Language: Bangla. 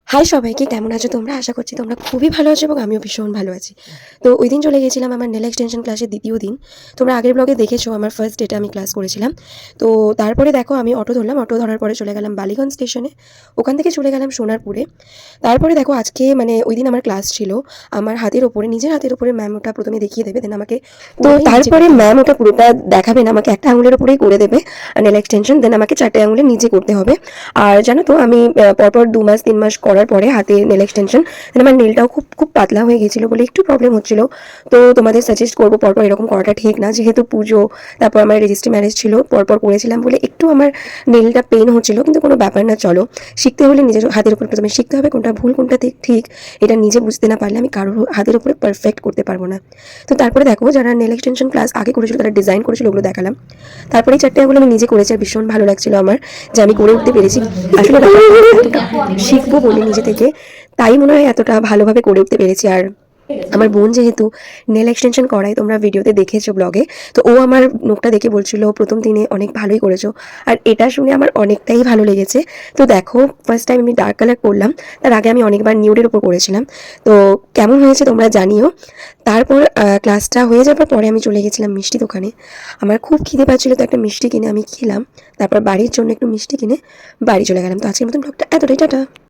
হাই সবাইকে, কেমন আছো তোমরা? আশা করছি তোমরা খুবই ভালো আছো এবং আমিও ভীষণ ভালো আছি। তো ওই দিন চলে গেছিলাম আমার নেল এক্সটেনশন ক্লাসের দ্বিতীয় দিন। তোমরা আগের ব্লগে দেখেছো আমার ফার্স্ট ডেটে আমি ক্লাস করেছিলাম। তো তারপরে দেখো আমি অটো ধরলাম, অটো ধরার পরে চলে গেলাম বালিগঞ্জ স্টেশনে, ওখান থেকে চলে গেলাম সোনারপুরে। তারপরে দেখো আজকে মানে ওই দিন আমার ক্লাস ছিল, আমার হাতের ওপরে, নিজের হাতের ওপরে ম্যাম ওটা প্রথমে দেখিয়ে দেবে, দেন আমাকে তো তারপরে ম্যাম ওটা পুরোটা দেখাবে না, আমাকে একটা আঙুলের ওপরেই করে দেবে নেল এক্সটেনশন, দেন আমাকে 4টে আঙুলের নিচে করতে হবে। আর জানো তো আমি পরপর 2 মাস 3 মাস করার পরে হাতে নেল এক্সটেনশন, আমার নেলটাও খুব খুব পাতলা হয়ে গেছিলো বলে একটু প্রবলেম হচ্ছিলো। তো তোমাদের সাজেস্ট করবো পরপর এরকম করাটা ঠিক না, যেহেতু পুজো, তারপর আমার রেজিস্ট্রি ম্যারেজ ছিল, পরপর করেছিলাম বলে একটু আমার নেলটা পেন হচ্ছিলো, কিন্তু কোনো ব্যাপার না। চলো, শিখতে হলে নিজের হাতের উপর প্রথমে শিখতে হবে কোনটা ভুল কোনটা ঠিক, এটা নিজে বুঝতে না পারলে আমি কারোর হাতের উপরে পারফেক্ট করতে পারবো না। তো তারপরে দেখো যারা নেল এক্সটেনশন ক্লাস আগে করেছিল তারা ডিজাইন করেছিল, ওগুলো দেখালাম। তারপরে 4টে আঙুল আমি নিজে করেছি আর ভীষণ ভালো লাগছিল আমার যে আমি করে উঠতে পেরেছি। আসলে এতটা শিখবো বলে নিজে থেকে, তাই মনে হয় এতটা ভালোভাবে করে উঠতে পেরেছি। আর আমার বোন যেহেতু নেল এক্সটেনশন করায়, তোমরা ভিডিওতে দেখেছো ব্লগে, তো ও আমার নোকটা দেখে বলছিল প্রথম দিনে অনেক ভালোই করেছো। আর এটা শুনে আমার অনেকটাই ভালো লেগেছে। তো দেখো ফার্স্ট টাইম আমি ডার্ক কালার করলাম, তার আগে আমি অনেকবার নিউডের উপর করেছিলাম। তো কেমন হয়েছে তোমরা জানিও। তারপর ক্লাসটা হয়ে যাওয়ার পরে আমি চলে গেছিলাম মিষ্টি দোকানে। আমার খুব খিদে পাচ্ছিল, তো একটা মিষ্টি কিনে আমি খেলাম। তারপর বাড়ির জন্য একটু মিষ্টি কিনে বাড়ি চলে গেলাম। তো আজকের মতন ব্লগটা এতটাই, টাটা।